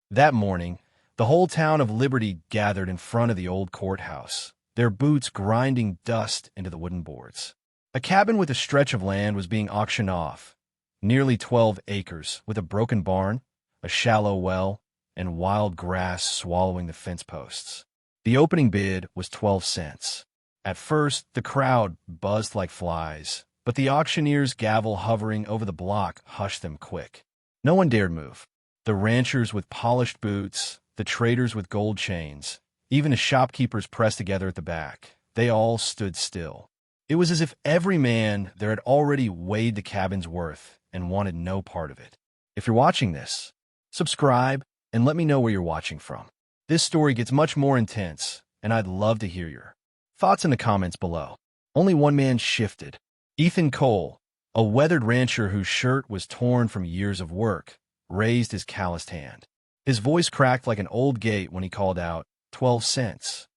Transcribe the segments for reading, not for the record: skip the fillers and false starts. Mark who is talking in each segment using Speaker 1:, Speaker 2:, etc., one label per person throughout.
Speaker 1: That morning, the whole town of Liberty gathered in front of the old courthouse, their boots grinding dust into the wooden boards. A cabin with a stretch of land was being auctioned off, nearly 12 acres, with a broken barn, a shallow well, and wild grass swallowing the fence posts. The opening bid was 12 cents. At first, the crowd buzzed like flies, but the auctioneer's gavel hovering over the block hushed them quick. No one dared move. The ranchers with polished boots, the traders with gold chains, even the shopkeepers pressed together at the back. They all stood still. It was as if every man there had already weighed the cabin's worth and wanted no part of it. If you're watching this, subscribe and let me know where you're watching from. This story gets much more intense, and I'd love to hear your thoughts in the comments below. Only one man shifted. Ethan Cole, a weathered rancher whose shirt was torn from years of work, raised his calloused hand. His voice cracked like an old gate when he called out, 12 cents.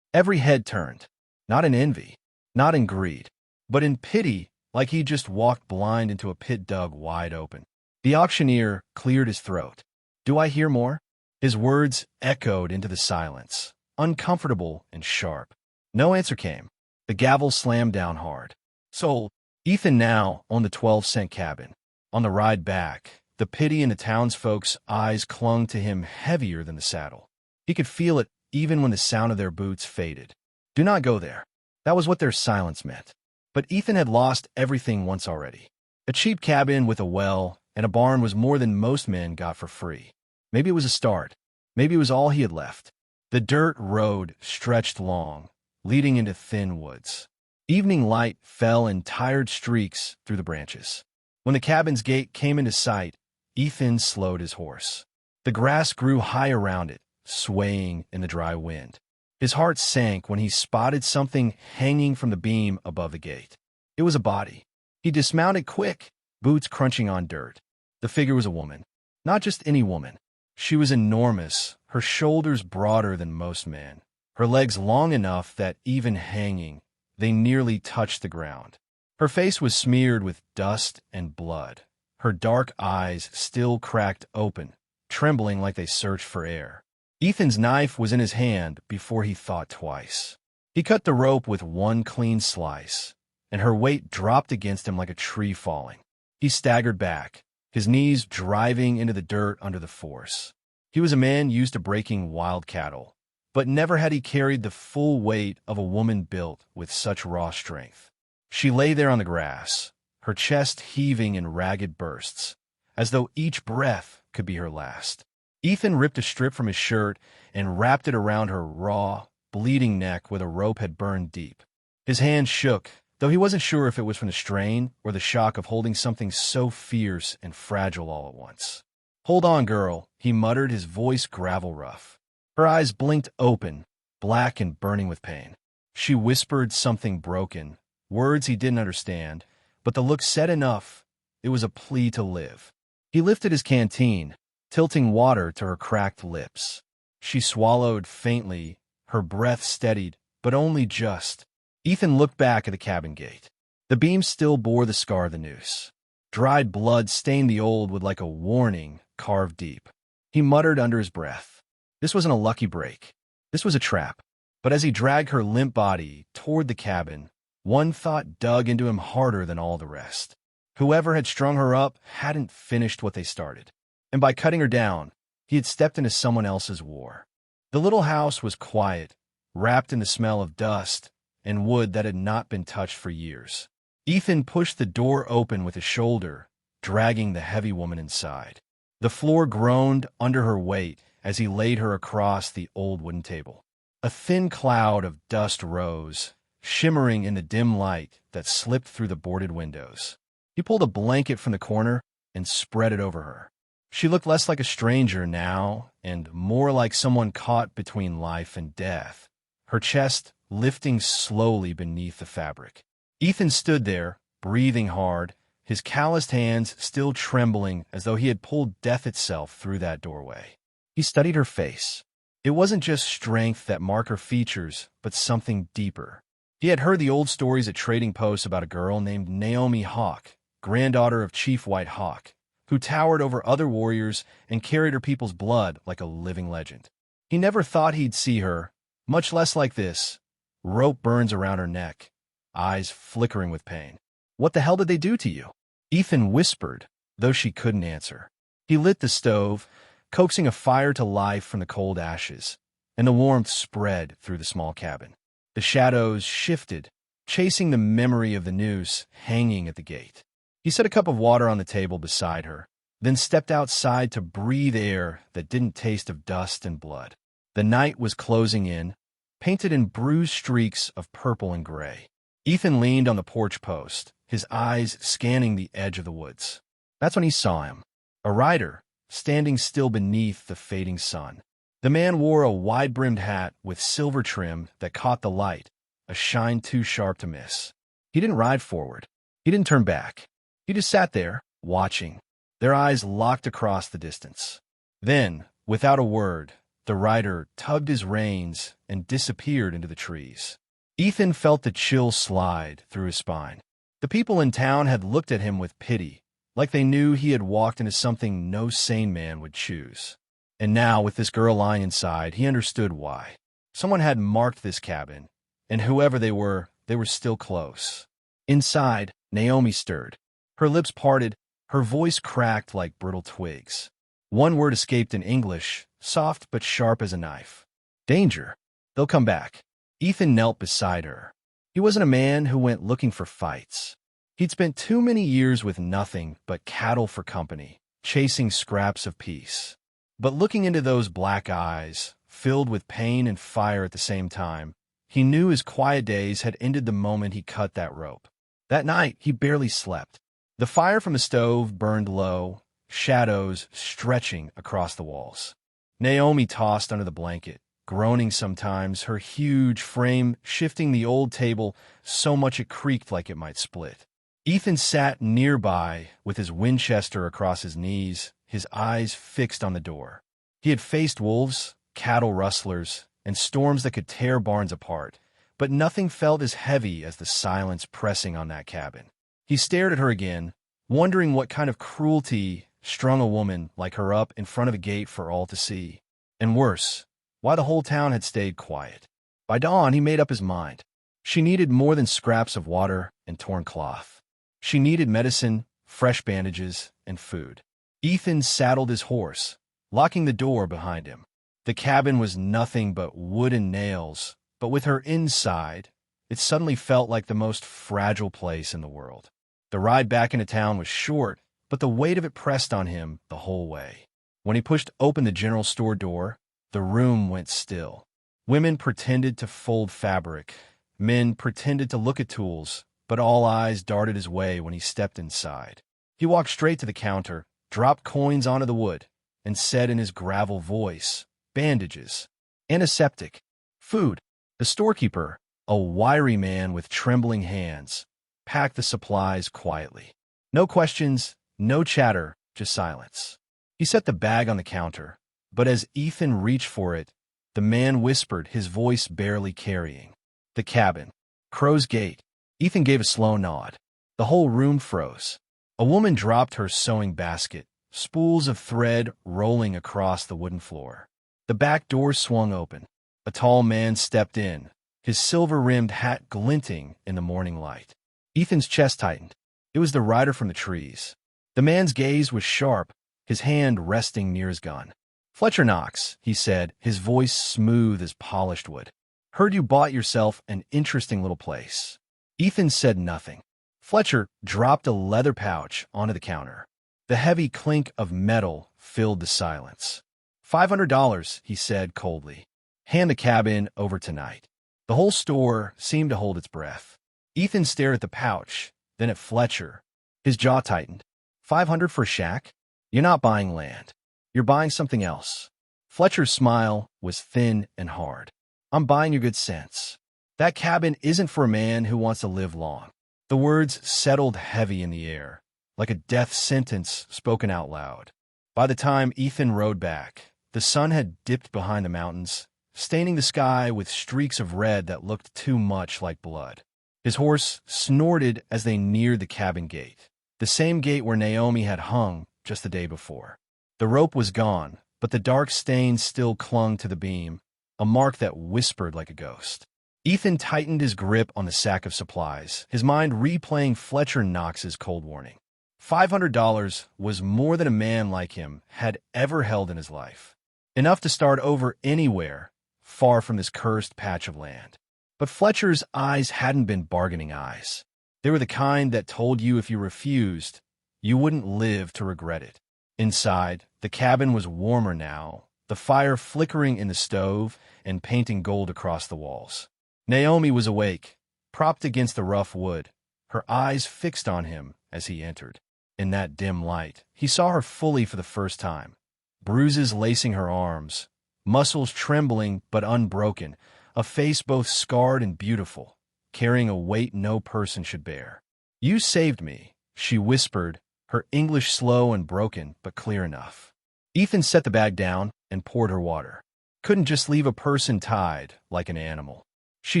Speaker 1: Every head turned, not in envy, not in greed, but in pity, like he just walked blind into a pit dug wide open. The auctioneer cleared his throat. Do I hear more? His words echoed into the silence, uncomfortable and sharp. No answer came. The gavel slammed down hard. Sold. Ethan now owned the 12-cent cabin. On the ride back, the pity in the townsfolk's eyes clung to him heavier than the saddle. He could feel it even when the sound of their boots faded. Do not go there. That was what their silence meant. But Ethan had lost everything once already. A cheap cabin with a well and a barn was more than most men got for free. Maybe it was a start. Maybe it was all he had left. The dirt road stretched long, leading into thin woods. Evening light fell in tired streaks through the branches. When the cabin's gate came into sight, Ethan slowed his horse. The grass grew high around it, swaying in the dry wind. His heart sank when he spotted something hanging from the beam above the gate. It was a body. He dismounted quick, boots crunching on dirt. The figure was a woman. Not just any woman. She was enormous, her shoulders broader than most men, her legs long enough that even hanging, they nearly touched the ground. Her face was smeared with dust and blood, her dark eyes still cracked open, trembling like they searched for air. Ethan's knife was in his hand before he thought twice. He cut the rope with one clean slice, and her weight dropped against him like a tree falling. He staggered back, his knees driving into the dirt under the force. He was a man used to breaking wild cattle, but never had he carried the full weight of a woman built with such raw strength. She lay there on the grass, her chest heaving in ragged bursts, as though each breath could be her last. Ethan ripped a strip from his shirt and wrapped it around her raw, bleeding neck where the rope had burned deep. His hand shook, though he wasn't sure if it was from the strain or the shock of holding something so fierce and fragile all at once. Hold on, girl, he muttered, his voice gravel rough. Her eyes blinked open, black and burning with pain. She whispered something broken, words he didn't understand, but the look said enough. It was a plea to live. He lifted his canteen, tilting water to her cracked lips. She swallowed faintly, her breath steadied, but only just. Ethan looked back at the cabin gate. The beam still bore the scar of the noose. Dried blood stained the old wood like a warning carved deep. He muttered under his breath. This wasn't a lucky break. This was a trap. But as he dragged her limp body toward the cabin, one thought dug into him harder than all the rest. Whoever had strung her up hadn't finished what they started. And by cutting her down, he had stepped into someone else's war. The little house was quiet, wrapped in the smell of dust and wood that had not been touched for years. Ethan pushed the door open with his shoulder, dragging the heavy woman inside. The floor groaned under her weight as he laid her across the old wooden table. A thin cloud of dust rose, shimmering in the dim light that slipped through the boarded windows. He pulled a blanket from the corner and spread it over her. She looked less like a stranger now and more like someone caught between life and death, her chest lifting slowly beneath the fabric. Ethan stood there, breathing hard, his calloused hands still trembling as though he had pulled death itself through that doorway. He studied her face. It wasn't just strength that marked her features, but something deeper. He had heard the old stories at trading posts about a girl named Naomi Hawk, granddaughter of Chief White Hawk, who towered over other warriors and carried her people's blood like a living legend. He never thought he'd see her, much less like this. Rope burns around her neck, eyes flickering with pain. "What the hell did they do to you?" Ethan whispered, though she couldn't answer. He lit the stove, coaxing a fire to life from the cold ashes, and the warmth spread through the small cabin. The shadows shifted, chasing the memory of the noose hanging at the gate. He set a cup of water on the table beside her, then stepped outside to breathe air that didn't taste of dust and blood. The night was closing in, painted in bruised streaks of purple and gray. Ethan leaned on the porch post, his eyes scanning the edge of the woods. That's when he saw him, a rider, standing still beneath the fading sun. The man wore a wide-brimmed hat with silver trim that caught the light, a shine too sharp to miss. He didn't ride forward. He didn't turn back. He just sat there, watching, their eyes locked across the distance. Then, without a word, the rider tugged his reins and disappeared into the trees. Ethan felt the chill slide through his spine. The people in town had looked at him with pity, like they knew he had walked into something no sane man would choose. And now, with this girl lying inside, he understood why. Someone had marked this cabin, and whoever they were still close. Inside, Naomi stirred. Her lips parted, her voice cracked like brittle twigs. One word escaped in English, soft but sharp as a knife. "Danger. They'll come back." Ethan knelt beside her. He wasn't a man who went looking for fights. He'd spent too many years with nothing but cattle for company, chasing scraps of peace. But looking into those black eyes, filled with pain and fire at the same time, he knew his quiet days had ended the moment he cut that rope. That night, he barely slept. The fire from the stove burned low, shadows stretching across the walls. Naomi tossed under the blanket, groaning sometimes, her huge frame shifting the old table so much it creaked like it might split. Ethan sat nearby with his Winchester across his knees, his eyes fixed on the door. He had faced wolves, cattle rustlers, and storms that could tear barns apart, but nothing felt as heavy as the silence pressing on that cabin. He stared at her again, wondering what kind of cruelty strung a woman like her up in front of a gate for all to see. And worse, why the whole town had stayed quiet. By dawn, he made up his mind. She needed more than scraps of water and torn cloth. She needed medicine, fresh bandages, and food. Ethan saddled his horse, locking the door behind him. The cabin was nothing but wood and nails, but with her inside, it suddenly felt like the most fragile place in the world. The ride back into town was short, but the weight of it pressed on him the whole way. When he pushed open the general store door, the room went still. Women pretended to fold fabric. Men pretended to look at tools, but all eyes darted his way when he stepped inside. He walked straight to the counter, dropped coins onto the wood, and said in his gravel voice, "Bandages, antiseptic, food." The storekeeper, a wiry man with trembling hands, packed the supplies quietly. No questions, no chatter, just silence. He set the bag on the counter, but as Ethan reached for it, the man whispered, his voice barely carrying. "The cabin. Crow's Gate." Ethan gave a slow nod. The whole room froze. A woman dropped her sewing basket, spools of thread rolling across the wooden floor. The back door swung open. A tall man stepped in, his silver-rimmed hat glinting in the morning light. Ethan's chest tightened. It was the rider from the trees. The man's gaze was sharp, his hand resting near his gun. "Fletcher Knox," he said, his voice smooth as polished wood. "Heard you bought yourself an interesting little place." Ethan said nothing. Fletcher dropped a leather pouch onto the counter. The heavy clink of metal filled the silence. $500, he said coldly. "Hand the cabin over tonight." The whole store seemed to hold its breath. Ethan stared at the pouch, then at Fletcher. His jaw tightened. $500 for a shack? You're not buying land. You're buying something else. Fletcher's smile was thin and hard. "I'm buying your good sense. That cabin isn't for a man who wants to live long." The words settled heavy in the air, like a death sentence spoken out loud. By the time Ethan rode back, the sun had dipped behind the mountains, staining the sky with streaks of red that looked too much like blood. His horse snorted as they neared the cabin gate, the same gate where Naomi had hung, just the day before. The rope was gone, but the dark stain still clung to the beam, a mark that whispered like a ghost. Ethan tightened his grip on the sack of supplies, his mind replaying Fletcher Knox's cold warning. $500 was more than a man like him had ever held in his life. Enough to start over anywhere, far from this cursed patch of land. But Fletcher's eyes hadn't been bargaining eyes. They were the kind that told you if you refused, you wouldn't live to regret it. Inside, the cabin was warmer now, the fire flickering in the stove and painting gold across the walls. Naomi was awake, propped against the rough wood, her eyes fixed on him as he entered. In that dim light, he saw her fully for the first time. Bruises lacing her arms, muscles trembling but unbroken, a face both scarred and beautiful, carrying a weight no person should bear. "You saved me," she whispered, her English slow and broken but clear enough. Ethan set the bag down and poured her water. Couldn't just leave a person tied like an animal. She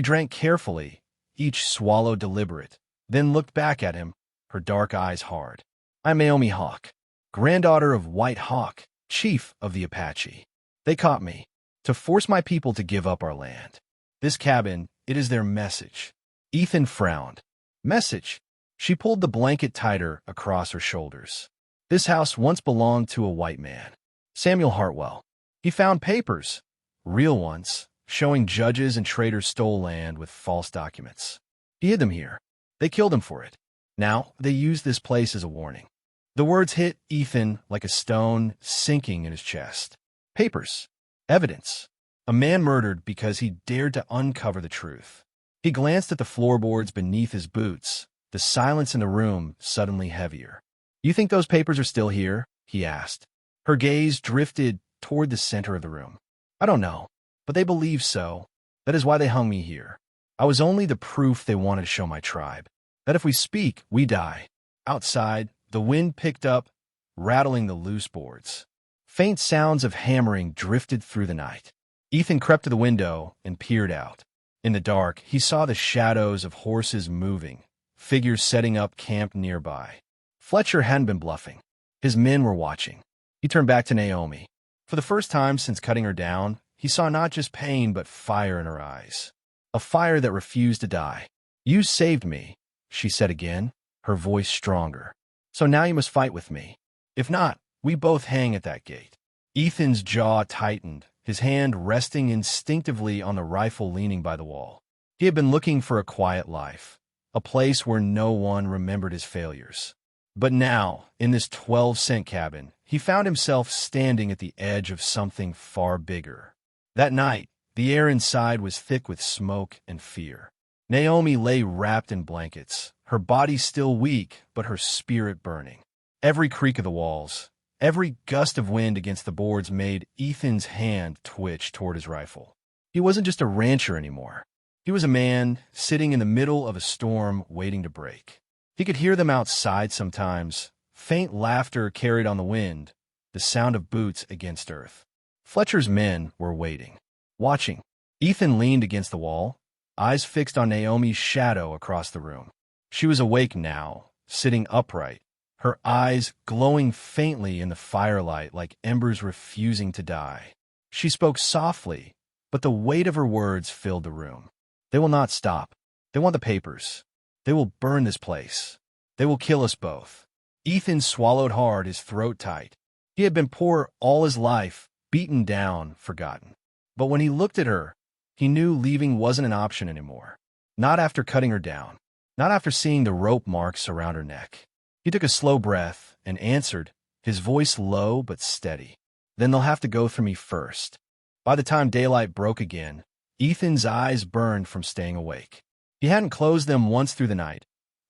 Speaker 1: drank carefully, each swallow deliberate, then looked back at him, her dark eyes hard. "I'm Naomi Hawk, granddaughter of White Hawk, chief of the Apache. They caught me to force my people to give up our land. This cabin, it is their message." Ethan frowned. Message? She pulled the blanket tighter across her shoulders. This house once belonged to a white man, Samuel Hartwell. He found papers, real ones, showing judges and traders stole land with false documents. He hid them here. They killed him for it. Now they used this place as a warning. The words hit Ethan like a stone sinking in his chest. Papers. Evidence. A man murdered because he dared to uncover the truth. He glanced at the floorboards beneath his boots, the silence in the room suddenly heavier. "You think those papers are still here?" he asked. Her gaze drifted toward the center of the room. "I don't know, but they believe so. That is why they hung me here. I was only the proof they wanted to show my tribe. That if we speak, we die." Outside, the wind picked up, rattling the loose boards. Faint sounds of hammering drifted through the night. Ethan crept to the window and peered out. In the dark, he saw the shadows of horses moving, figures setting up camp nearby. Fletcher hadn't been bluffing. His men were watching. He turned back to Naomi. For the first time since cutting her down, he saw not just pain but fire in her eyes. A fire that refused to die. "You saved me," she said again, her voice stronger. "So now you must fight with me. If not, we both hang at that gate." Ethan's jaw tightened, his hand resting instinctively on the rifle leaning by the wall. He had been looking for a quiet life, a place where no one remembered his failures. But now, in this 12-cent cabin, he found himself standing at the edge of something far bigger. That night, the air inside was thick with smoke and fear. Naomi lay wrapped in blankets, her body still weak, but her spirit burning. Every creak of the walls, every gust of wind against the boards made Ethan's hand twitch toward his rifle. He wasn't just a rancher anymore. He was a man sitting in the middle of a storm waiting to break. He could hear them outside sometimes, faint laughter carried on the wind, the sound of boots against earth. Fletcher's men were waiting, watching. Ethan leaned against the wall, eyes fixed on Naomi's shadow across the room. She was awake now, sitting upright, her eyes glowing faintly in the firelight like embers refusing to die. She spoke softly, but the weight of her words filled the room. "They will not stop. They want the papers. They will burn this place. They will kill us both." Ethan swallowed hard, his throat tight. He had been poor all his life, beaten down, forgotten. But when he looked at her, he knew leaving wasn't an option anymore. Not after cutting her down. Not after seeing the rope marks around her neck. He took a slow breath and answered, his voice low but steady. "Then they'll have to go through me first." By the time daylight broke again, Ethan's eyes burned from staying awake. He hadn't closed them once through the night,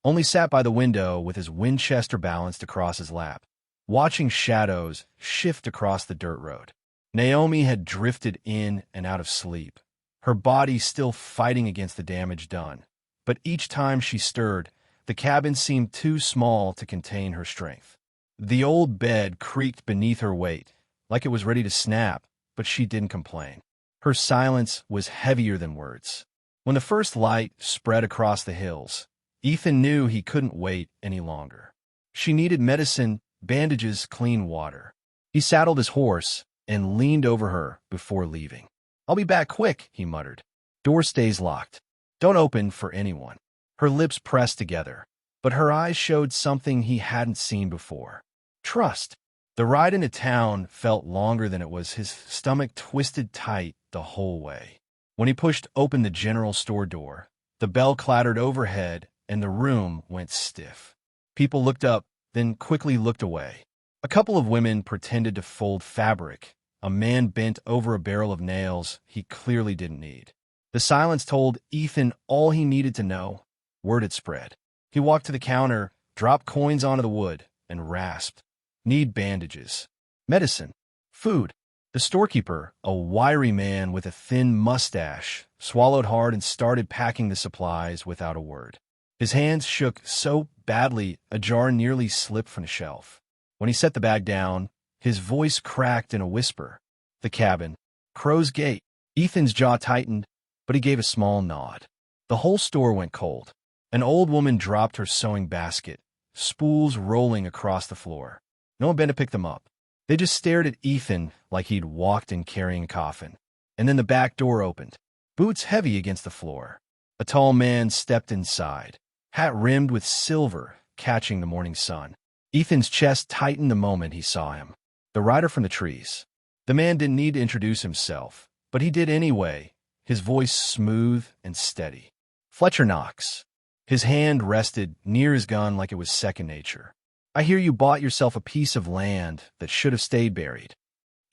Speaker 1: only sat by the window with his Winchester balanced across his lap, watching shadows shift across the dirt road. Naomi had drifted in and out of sleep, her body still fighting against the damage done. But each time she stirred, the cabin seemed too small to contain her strength. The old bed creaked beneath her weight, like it was ready to snap, but she didn't complain. Her silence was heavier than words. When the first light spread across the hills, Ethan knew he couldn't wait any longer. She needed medicine bandages, clean water. He saddled his horse and leaned over her before leaving. "I'll be back quick," he muttered. "Door stays locked. Don't open for anyone." Her lips pressed together, but her eyes showed something he hadn't seen before. Trust. The ride into town felt longer than it was. His stomach twisted tight the whole way. When he pushed open the general store door, the bell clattered overhead and the room went stiff. People looked up, then quickly looked away. A couple of women pretended to fold fabric. A man bent over a barrel of nails he clearly didn't need. The silence told Ethan all he needed to know. Word had spread. He walked to the counter, dropped coins onto the wood, and rasped. "Need bandages. Medicine. Food." The storekeeper, a wiry man with a thin mustache, swallowed hard and started packing the supplies without a word. His hands shook so badly a jar nearly slipped from the shelf. When he set the bag down, his voice cracked in a whisper. "The cabin. Crow's Gate." Ethan's jaw tightened, but he gave a small nod. The whole store went cold. An old woman dropped her sewing basket, spools rolling across the floor. No one bent to pick them up. They just stared at Ethan like he'd walked in carrying a coffin. And then the back door opened, boots heavy against the floor. A tall man stepped inside, hat rimmed with silver, catching the morning sun. Ethan's chest tightened the moment he saw him. The rider from the trees. The man didn't need to introduce himself, but he did anyway, his voice smooth and steady. "Fletcher Knox." His hand rested near his gun like it was second nature. "I hear you bought yourself a piece of land that should have stayed buried."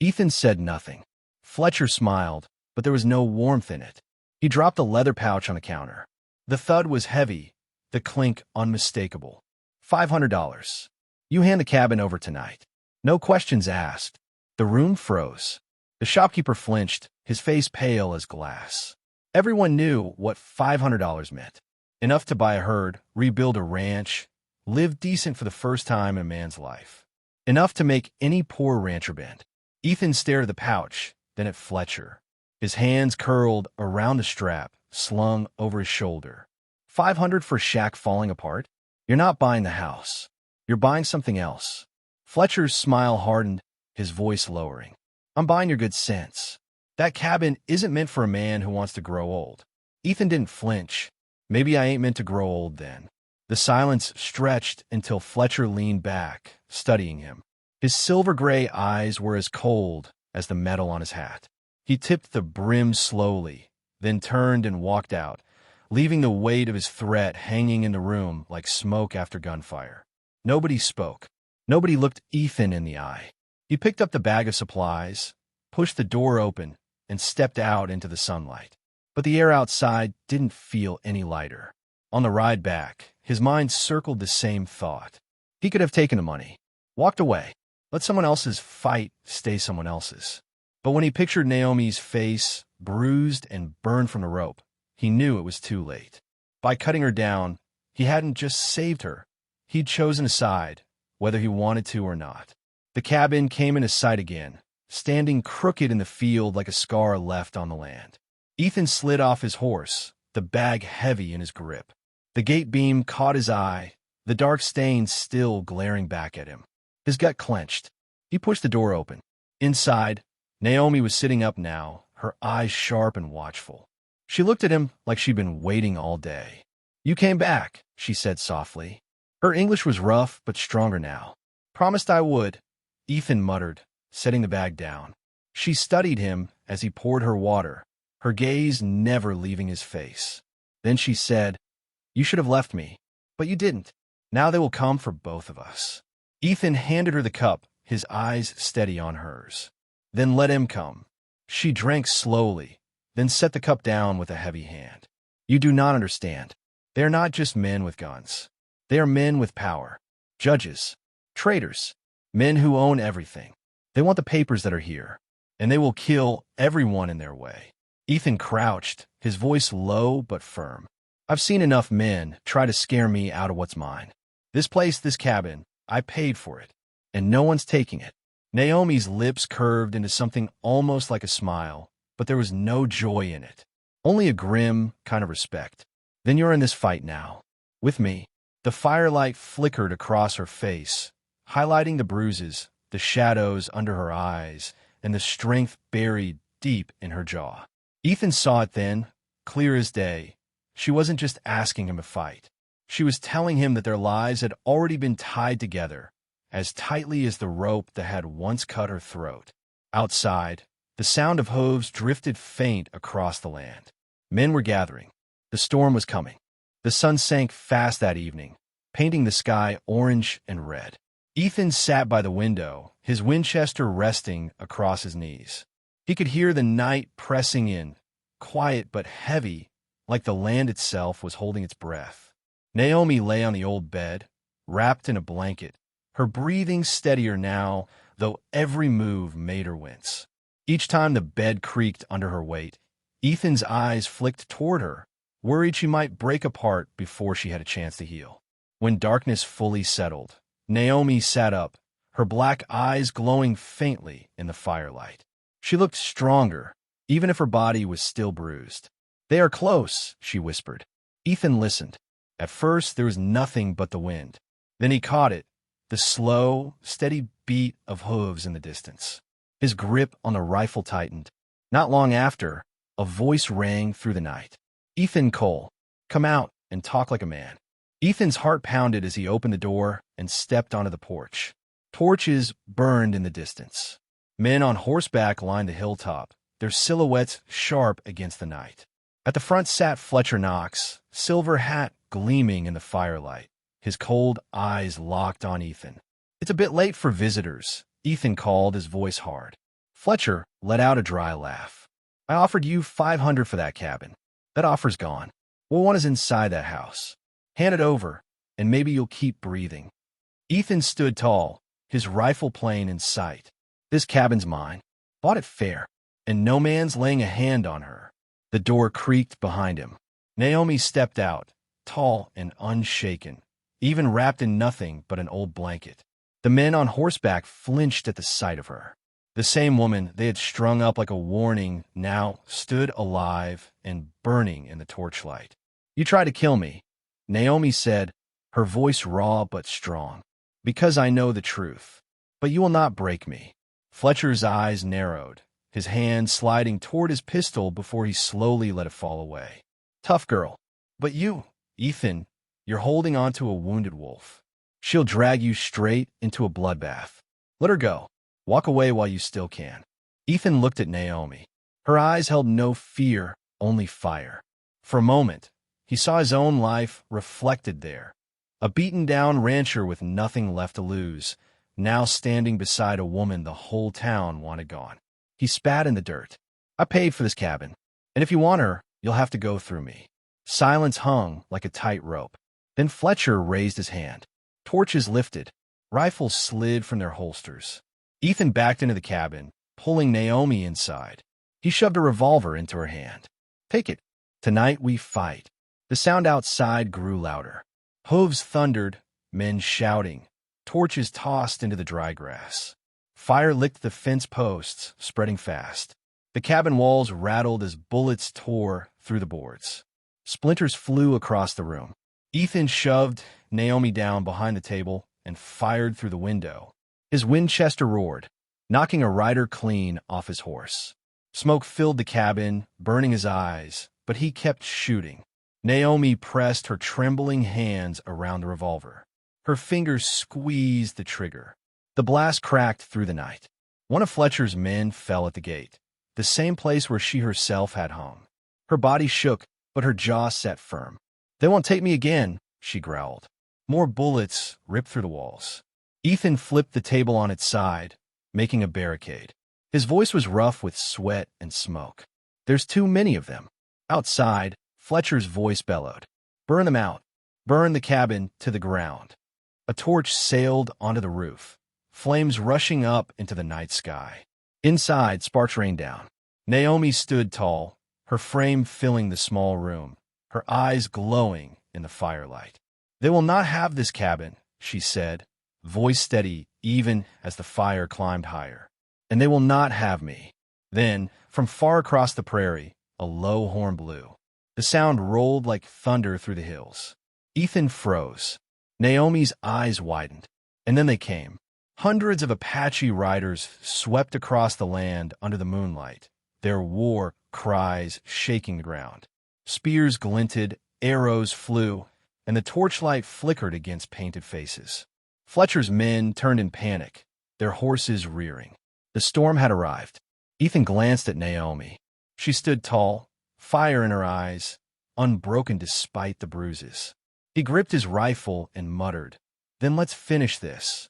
Speaker 1: Ethan said nothing. Fletcher smiled, but there was no warmth in it. He dropped a leather pouch on the counter. The thud was heavy, the clink unmistakable. $500. You hand the cabin over tonight. No questions asked. The room froze. The shopkeeper flinched, his face pale as glass. Everyone knew what $500 meant. Enough to buy a herd, rebuild a ranch, live decent for the first time in a man's life. Enough to make any poor rancher bend. Ethan stared at the pouch, then at Fletcher. His hands curled around the strap, slung over his shoulder. $500 for a shack falling apart? You're not buying the house. You're buying something else. Fletcher's smile hardened, his voice lowering. I'm buying your good sense. That cabin isn't meant for a man who wants to grow old. Ethan didn't flinch. Maybe I ain't meant to grow old then. The silence stretched until Fletcher leaned back, studying him. His silver-gray eyes were as cold as the metal on his hat. He tipped the brim slowly, then turned and walked out, leaving the weight of his threat hanging in the room like smoke after gunfire. Nobody spoke. Nobody looked Ethan in the eye. He picked up the bag of supplies, pushed the door open, and stepped out into the sunlight. But the air outside didn't feel any lighter. On the ride back, his mind circled the same thought. He could have taken the money, walked away, let someone else's fight stay someone else's. But when he pictured Naomi's face, bruised and burned from the rope, he knew it was too late. By cutting her down, he hadn't just saved her. He'd chosen a side, whether he wanted to or not. The cabin came into sight again, standing crooked in the field like a scar left on the land. Ethan slid off his horse, the bag heavy in his grip. The gate beam caught his eye, the dark stain still glaring back at him. His gut clenched. He pushed the door open. Inside, Naomi was sitting up now, her eyes sharp and watchful. She looked at him like she'd been waiting all day. "You came back," she said softly. Her English was rough but stronger now. "Promised I would," Ethan muttered, setting the bag down. She studied him as he poured her water, her gaze never leaving his face. Then she said, "You should have left me, but you didn't. Now they will come for both of us." Ethan handed her the cup, his eyes steady on hers. "Then let him come." She drank slowly, then set the cup down with a heavy hand. "You do not understand. They are not just men with guns. They are men with power. Judges. Traitors. Men who own everything. They want the papers that are here, and they will kill everyone in their way." Ethan crouched, his voice low but firm. "I've seen enough men try to scare me out of what's mine. This place, this cabin, I paid for it, and no one's taking it." Naomi's lips curved into something almost like a smile, but there was no joy in it, only a grim kind of respect. "Then you're in this fight now. With me." The firelight flickered across her face, highlighting the bruises, the shadows under her eyes, and the strength buried deep in her jaw. Ethan saw it then, clear as day. She wasn't just asking him to fight. She was telling him that their lives had already been tied together, as tightly as the rope that had once cut her throat. Outside, the sound of hooves drifted faint across the land. Men were gathering. The storm was coming. The sun sank fast that evening, painting the sky orange and red. Ethan sat by the window, his Winchester resting across his knees. He could hear the night pressing in, quiet but heavy, like the land itself was holding its breath. Naomi lay on the old bed, wrapped in a blanket, her breathing steadier now, though every move made her wince. Each time the bed creaked under her weight, Ethan's eyes flicked toward her, worried she might break apart before she had a chance to heal. When darkness fully settled, Naomi sat up, her black eyes glowing faintly in the firelight. She looked stronger, even if her body was still bruised. "They are close," she whispered. Ethan listened. At first, there was nothing but the wind. Then he caught it, the slow, steady beat of hooves in the distance. His grip on the rifle tightened. Not long after, a voice rang through the night. "Ethan Cole, come out and talk like a man." Ethan's heart pounded as he opened the door and stepped onto the porch. Torches burned in the distance. Men on horseback lined the hilltop, their silhouettes sharp against the night. At the front sat Fletcher Knox, silver hat gleaming in the firelight, his cold eyes locked on Ethan. "It's a bit late for visitors," Ethan called, his voice hard. Fletcher let out a dry laugh. "I offered you $500 for that cabin. That offer's gone. What one is inside that house? Hand it over, and maybe you'll keep breathing." Ethan stood tall, his rifle plane in sight. "This cabin's mine. Bought it fair, and no man's laying a hand on her." The door creaked behind him. Naomi stepped out, tall and unshaken, even wrapped in nothing but an old blanket. The men on horseback flinched at the sight of her. The same woman they had strung up like a warning now stood alive and burning in the torchlight. "You tried to kill me," Naomi said, her voice raw but strong. "Because I know the truth. But you will not break me." Fletcher's eyes narrowed, his hand sliding toward his pistol before he slowly let it fall away. "Tough girl. But you, Ethan, you're holding on to a wounded wolf. She'll drag you straight into a bloodbath. Let her go. Walk away while you still can." Ethan looked at Naomi. Her eyes held no fear, only fire. For a moment, he saw his own life reflected there. A beaten-down rancher with nothing left to lose, now standing beside a woman the whole town wanted gone. He spat in the dirt. "I paid for this cabin, and if you want her, you'll have to go through me." Silence hung like a tight rope. Then Fletcher raised his hand. Torches lifted. Rifles slid from their holsters. Ethan backed into the cabin, pulling Naomi inside. He shoved a revolver into her hand. "Take it. Tonight we fight." The sound outside grew louder. Hooves thundered, men shouting. Torches tossed into the dry grass. Fire licked the fence posts, spreading fast. The cabin walls rattled as bullets tore through the boards. Splinters flew across the room. Ethan shoved Naomi down behind the table and fired through the window. His Winchester roared, knocking a rider clean off his horse. Smoke filled the cabin, burning his eyes, but he kept shooting. Naomi pressed her trembling hands around the revolver. Her fingers squeezed the trigger. The blast cracked through the night. One of Fletcher's men fell at the gate, the same place where she herself had hung. Her body shook, but her jaw set firm. "They won't take me again," she growled. More bullets ripped through the walls. Ethan flipped the table on its side, making a barricade. His voice was rough with sweat and smoke. "There's too many of them." Outside, Fletcher's voice bellowed. "Burn them out. Burn the cabin to the ground." A torch sailed onto the roof, flames rushing up into the night sky. Inside, sparks rained down. Naomi stood tall, her frame filling the small room, her eyes glowing in the firelight. "They will not have this cabin," she said, voice steady even as the fire climbed higher. "And they will not have me." Then, from far across the prairie, a low horn blew. The sound rolled like thunder through the hills. Ethan froze. Naomi's eyes widened. And then they came. Hundreds of Apache riders swept across the land under the moonlight, their war cries shaking the ground. Spears glinted, arrows flew, and the torchlight flickered against painted faces. Fletcher's men turned in panic, their horses rearing. The storm had arrived. Ethan glanced at Naomi. She stood tall, fire in her eyes, unbroken despite the bruises. He gripped his rifle and muttered, "Then let's finish this."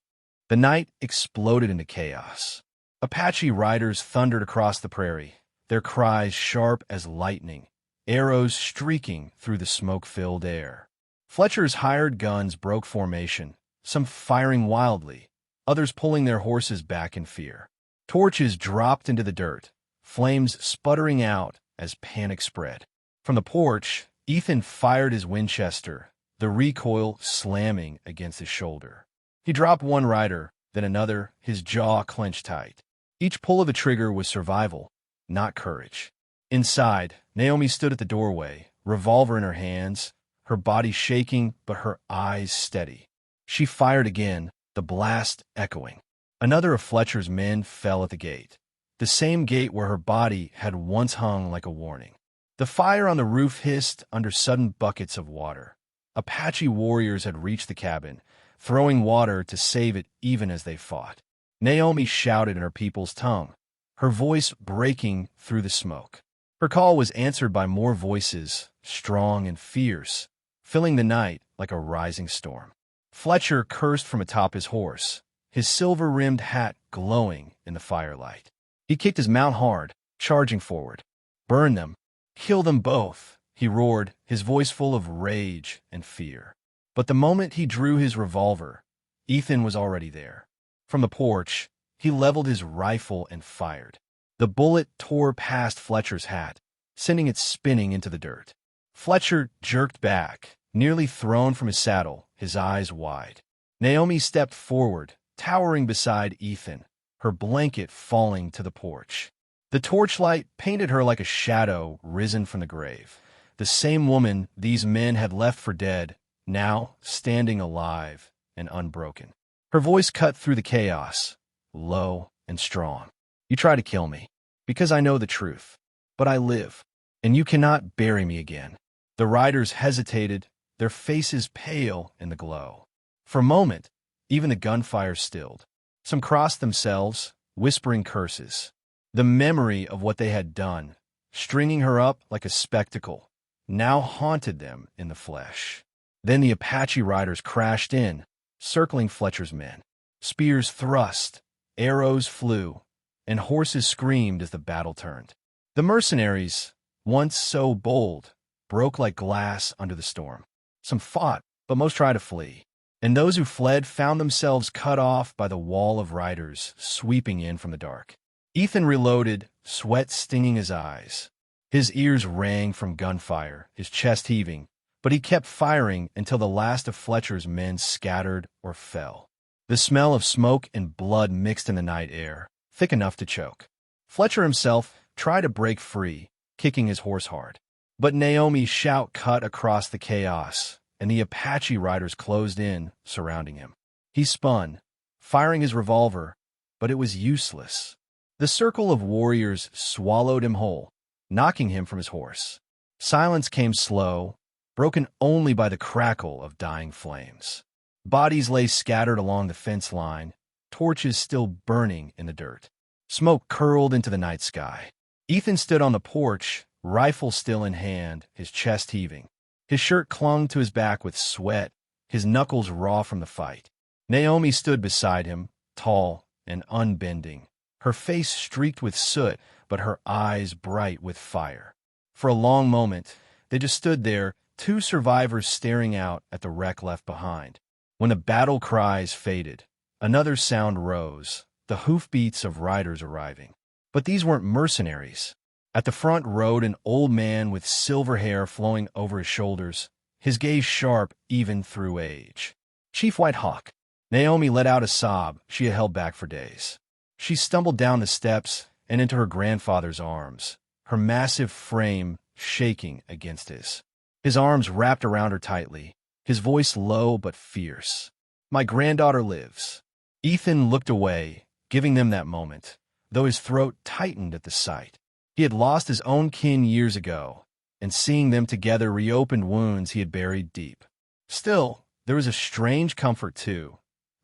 Speaker 1: The night exploded into chaos. Apache riders thundered across the prairie, their cries sharp as lightning, arrows streaking through the smoke-filled air. Fletcher's hired guns broke formation, some firing wildly, others pulling their horses back in fear. Torches dropped into the dirt, flames sputtering out as panic spread. From the porch, Ethan fired his Winchester, the recoil slamming against his shoulder. He dropped one rider, then another, his jaw clenched tight. Each pull of the trigger was survival, not courage. Inside, Naomi stood at the doorway, revolver in her hands, her body shaking but her eyes steady. She fired again, the blast echoing. Another of Fletcher's men fell at the gate, the same gate where her body had once hung like a warning. The fire on the roof hissed under sudden buckets of water. Apache warriors had reached the cabin, throwing water to save it even as they fought. Naomi shouted in her people's tongue, her voice breaking through the smoke. Her call was answered by more voices, strong and fierce, filling the night like a rising storm. Fletcher cursed from atop his horse, his silver-rimmed hat glowing in the firelight. He kicked his mount hard, charging forward. "Burn them! Kill them both!" he roared, his voice full of rage and fear. But the moment he drew his revolver, Ethan was already there. From the porch, he leveled his rifle and fired. The bullet tore past Fletcher's hat, sending it spinning into the dirt. Fletcher jerked back, nearly thrown from his saddle, his eyes wide. Naomi stepped forward, towering beside Ethan, her blanket falling to the porch. The torchlight painted her like a shadow risen from the grave. The same woman these men had left for dead, now standing alive and unbroken. Her voice cut through the chaos, low and strong. "You try to kill me, because I know the truth. But I live, and you cannot bury me again." The riders hesitated, their faces pale in the glow. For a moment, even the gunfire stilled. Some crossed themselves, whispering curses. The memory of what they had done, stringing her up like a spectacle, now haunted them in the flesh. Then the Apache riders crashed in, circling Fletcher's men. Spears thrust, arrows flew, and horses screamed as the battle turned. The mercenaries, once so bold, broke like glass under the storm. Some fought, but most tried to flee. And those who fled found themselves cut off by the wall of riders sweeping in from the dark. Ethan reloaded, sweat stinging his eyes. His ears rang from gunfire, his chest heaving, but he kept firing until the last of Fletcher's men scattered or fell. The smell of smoke and blood mixed in the night air, thick enough to choke. Fletcher himself tried to break free, kicking his horse hard. But Naomi's shout cut across the chaos, and the Apache riders closed in, surrounding him. He spun, firing his revolver, but it was useless. The circle of warriors swallowed him whole, knocking him from his horse. Silence came slow, broken only by the crackle of dying flames. Bodies lay scattered along the fence line, torches still burning in the dirt. Smoke curled into the night sky. Ethan stood on the porch, rifle still in hand, his chest heaving. His shirt clung to his back with sweat, his knuckles raw from the fight. Naomi stood beside him, tall and unbending, her face streaked with soot, but her eyes bright with fire. For a long moment, they just stood there, two survivors staring out at the wreck left behind. When the battle cries faded, another sound rose, the hoofbeats of riders arriving. But these weren't mercenaries. At the front rode an old man with silver hair flowing over his shoulders, his gaze sharp even through age. Chief White Hawk. Naomi let out a sob she had held back for days. She stumbled down the steps and into her grandfather's arms, her massive frame shaking against his. His arms wrapped around her tightly, his voice low but fierce. My granddaughter lives. Ethan looked away, giving them that moment, though his throat tightened at the sight. He had lost his own kin years ago, and seeing them together reopened wounds he had buried deep. Still, there was a strange comfort, too,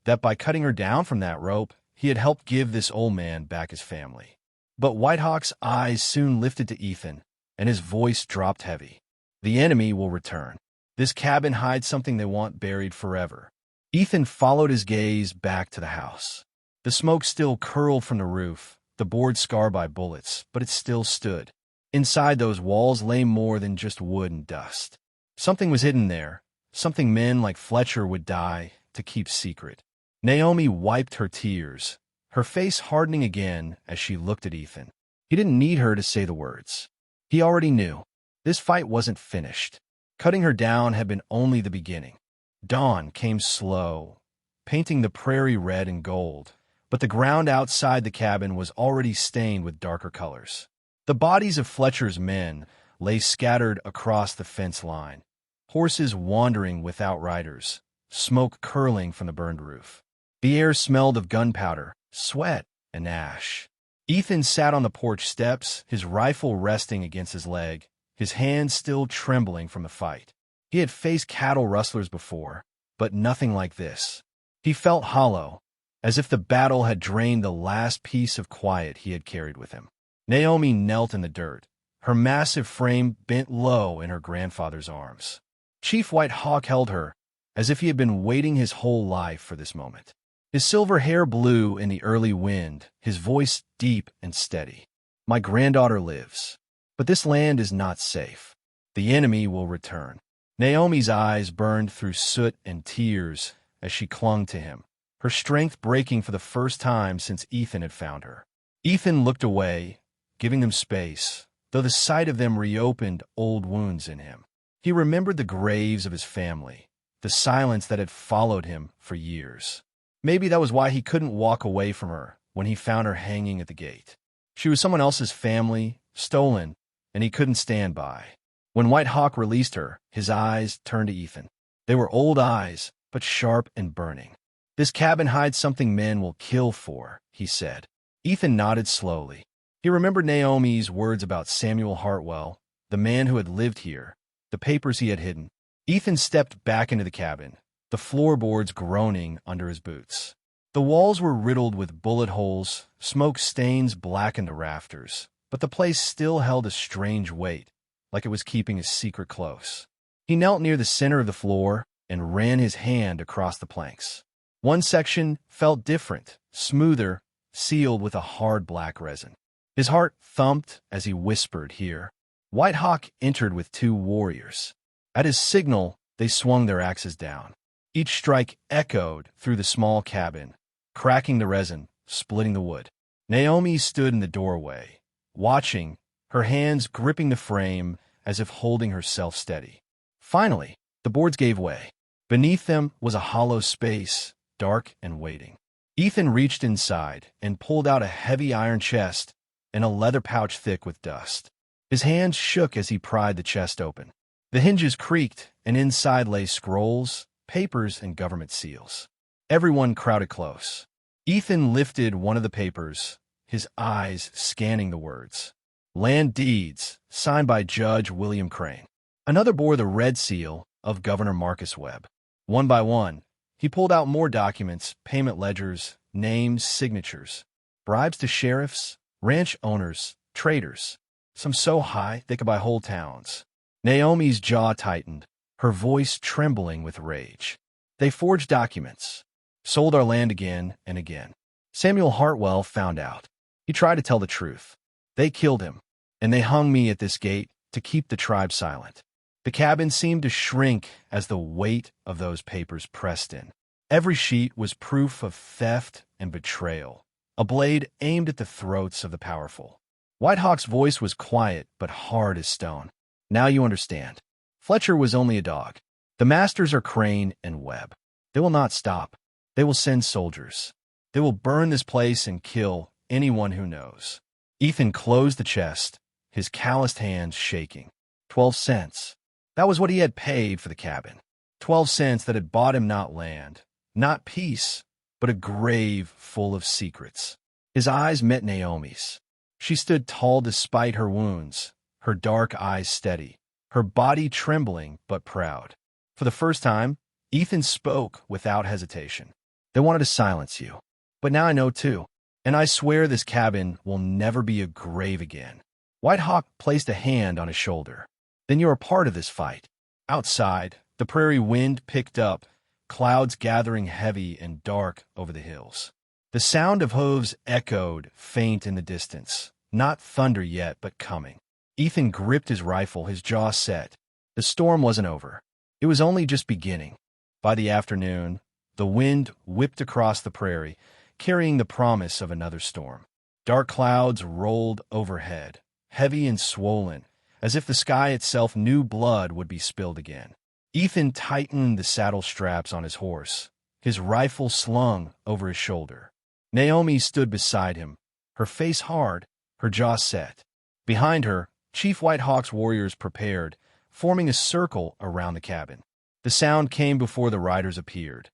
Speaker 1: that by cutting her down from that rope, he had helped give this old man back his family. But White Hawk's eyes soon lifted to Ethan, and his voice dropped heavy. The enemy will return. This cabin hides something they want buried forever. Ethan followed his gaze back to the house. The smoke still curled from the roof, the board scarred by bullets, but it still stood. Inside those walls lay more than just wood and dust. Something was hidden there, something men like Fletcher would die to keep secret. Naomi wiped her tears, her face hardening again as she looked at Ethan. He didn't need her to say the words. He already knew. This fight wasn't finished. Cutting her down had been only the beginning. Dawn came slow, painting the prairie red and gold, but the ground outside the cabin was already stained with darker colors. The bodies of Fletcher's men lay scattered across the fence line, horses wandering without riders, smoke curling from the burned roof. The air smelled of gunpowder, sweat, and ash. Ethan sat on the porch steps, his rifle resting against his leg, his hands still trembling from the fight. He had faced cattle rustlers before, but nothing like this. He felt hollow, as if the battle had drained the last piece of quiet he had carried with him. Naomi knelt in the dirt, her massive frame bent low in her grandfather's arms. Chief White Hawk held her, as if he had been waiting his whole life for this moment. His silver hair blew in the early wind, his voice deep and steady. My granddaughter lives, but this land is not safe. The enemy will return. Naomi's eyes burned through soot and tears as she clung to him, her strength breaking for the first time since Ethan had found her. Ethan looked away, giving them space, though the sight of them reopened old wounds in him. He remembered the graves of his family, the silence that had followed him for years. Maybe that was why he couldn't walk away from her when he found her hanging at the gate. She was someone else's family, stolen, and he couldn't stand by. When White Hawk released her, his eyes turned to Ethan. They were old eyes, but sharp and burning. This cabin hides something men will kill for, he said. Ethan nodded slowly. He remembered Naomi's words about Samuel Hartwell, the man who had lived here, the papers he had hidden. Ethan stepped back into the cabin, the floorboards groaning under his boots. The walls were riddled with bullet holes, smoke stains blackened the rafters, but the place still held a strange weight, like it was keeping his secret close. He knelt near the center of the floor and ran his hand across the planks. One section felt different, smoother, sealed with a hard black resin. His heart thumped as he whispered here. White Hawk entered with 2 warriors. At his signal, they swung their axes down. Each strike echoed through the small cabin, cracking the resin, splitting the wood. Naomi stood in the doorway, watching, her hands gripping the frame as if holding herself steady. Finally, the boards gave way. Beneath them was a hollow space, dark and waiting. Ethan reached inside and pulled out a heavy iron chest and a leather pouch thick with dust. His hands shook as he pried the chest open. The hinges creaked, and inside lay scrolls, papers, and government seals. Everyone crowded close. Ethan lifted one of the papers, his eyes scanning the words. Land deeds, signed by Judge William Crane. Another bore the red seal of Governor Marcus Webb. One by one, he pulled out more documents, payment ledgers, names, signatures, bribes to sheriffs, ranch owners, traders, some so high they could buy whole towns. Naomi's jaw tightened, her voice trembling with rage. They forged documents, sold our land again and again. Samuel Hartwell found out. He tried to tell the truth. They killed him, and they hung me at this gate to keep the tribe silent. The cabin seemed to shrink as the weight of those papers pressed in. Every sheet was proof of theft and betrayal, a blade aimed at the throats of the powerful. White Hawk's voice was quiet but hard as stone. Now you understand. Fletcher was only a dog. The masters are Crane and Webb. They will not stop. They will send soldiers. They will burn this place and kill anyone who knows. Ethan closed the chest, his calloused hands shaking. 12 cents. That was what he had paid for the cabin. 12 cents that had bought him not land, Not peace, but a grave full of secrets. His eyes met Naomi's. She stood tall despite her wounds, her dark eyes steady, her body trembling but proud. For the first time, Ethan spoke without hesitation. They wanted to silence you. But now I know too. And I swear this cabin will never be a grave again. White Hawk placed a hand on his shoulder. Then you are part of this fight. Outside, the prairie wind picked up, clouds gathering heavy and dark over the hills. The sound of hooves echoed faint in the distance. Not thunder yet, but coming. Ethan gripped his rifle, his jaw set. The storm wasn't over. It was only just beginning. By the afternoon, the wind whipped across the prairie, carrying the promise of another storm. Dark clouds rolled overhead, heavy and swollen, as if the sky itself knew blood would be spilled again. Ethan tightened the saddle straps on his horse, his rifle slung over his shoulder. Naomi stood beside him, her face hard, her jaw set. Behind her, Chief White Hawk's warriors prepared, forming a circle around the cabin. The sound came before the riders appeared,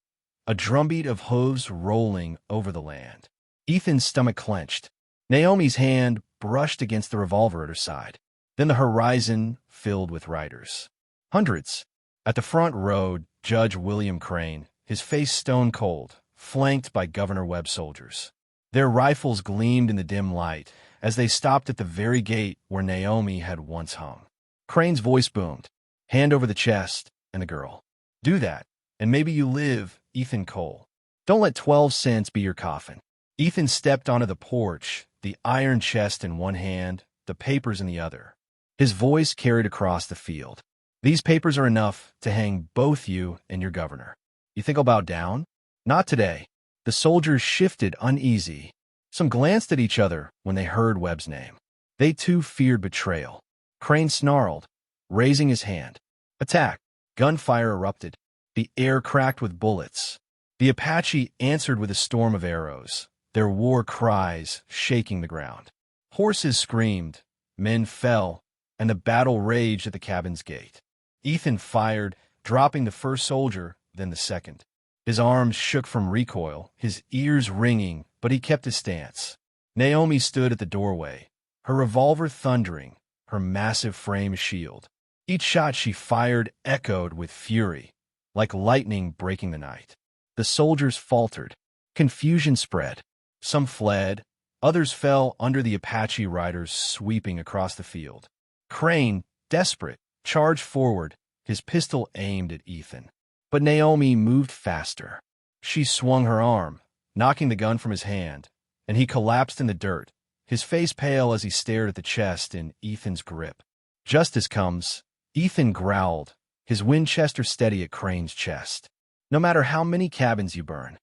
Speaker 1: a drumbeat of hooves rolling over the land. Ethan's stomach clenched. Naomi's hand brushed against the revolver at her side. Then the horizon filled with riders. Hundreds. At the front rode Judge William Crane, his face stone cold, flanked by Governor Webb's soldiers. Their rifles gleamed in the dim light as they stopped at the very gate where Naomi had once hung. Crane's voice boomed. Hand over the chest and the girl. Do that, and maybe you live, Ethan Cole. Don't let 12 cents be your coffin. Ethan stepped onto the porch, the iron chest in one hand, the papers in the other. His voice carried across the field. These papers are enough to hang both you and your governor. You think I'll bow down? Not today. The soldiers shifted uneasy. Some glanced at each other when they heard Webb's name. They too feared betrayal. Crane snarled, raising his hand. Attack! Gunfire erupted. The air cracked with bullets. The Apache answered with a storm of arrows, their war cries shaking the ground. Horses screamed, men fell, and the battle raged at the cabin's gate. Ethan fired, dropping the first soldier, then the second. His arms shook from recoil, his ears ringing, but he kept his stance. Naomi stood at the doorway, her revolver thundering, her massive frame a shield. Each shot she fired echoed with fury, like lightning breaking the night. The soldiers faltered. Confusion spread. Some fled, others fell under the Apache riders sweeping across the field. Crane, desperate, charged forward, his pistol aimed at Ethan. But Naomi moved faster. She swung her arm, knocking the gun from his hand, and he collapsed in the dirt, his face pale as he stared at the chest in Ethan's grip. Justice comes, Ethan growled, his Winchester steady at Crane's chest. No matter how many cabins you burn.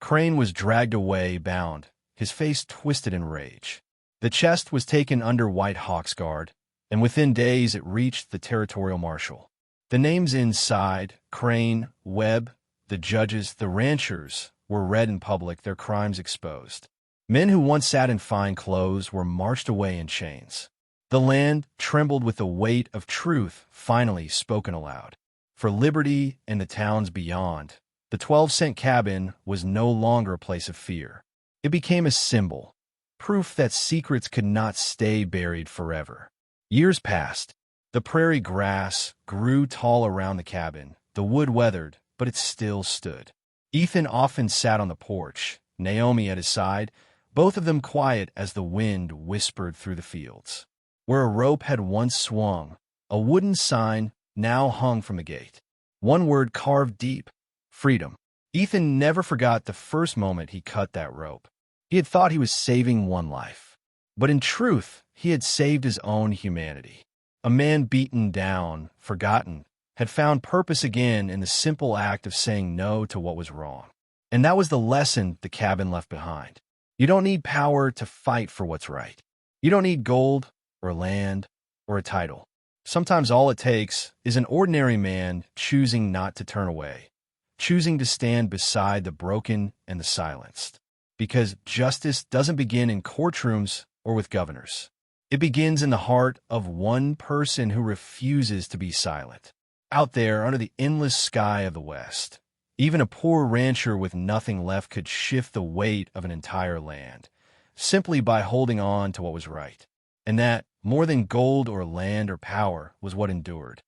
Speaker 1: Crane was dragged away, bound, his face twisted in rage. The chest was taken under White Hawk's guard, and within days it reached the territorial marshal. The names inside, Crane, Webb, the judges, the ranchers, were read in public, their crimes exposed. Men who once sat in fine clothes were marched away in chains. The land trembled with the weight of truth finally spoken aloud. For liberty and the towns beyond, the 12-cent cabin was no longer a place of fear. It became a symbol, proof that secrets could not stay buried forever. Years passed. The prairie grass grew tall around the cabin, the wood weathered, but it still stood. Ethan often sat on the porch, Naomi at his side, both of them quiet as the wind whispered through the fields. Where a rope had once swung, a wooden sign now hung from the gate. One word carved deep, freedom. Ethan never forgot the first moment he cut that rope. He had thought he was saving one life. But in truth, he had saved his own humanity. A man beaten down, forgotten, had found purpose again in the simple act of saying no to what was wrong. And that was the lesson the cabin left behind. You don't need power to fight for what's right. You don't need gold or land or a title. Sometimes all it takes is an ordinary man choosing not to turn away, choosing to stand beside the broken and the silenced. Because justice doesn't begin in courtrooms or with governors. It begins in the heart of one person who refuses to be silent. Out there under the endless sky of the West, Even a poor rancher with nothing left could shift the weight of an entire land, simply by holding on to what was right. And that, more than gold or land or power, was what endured.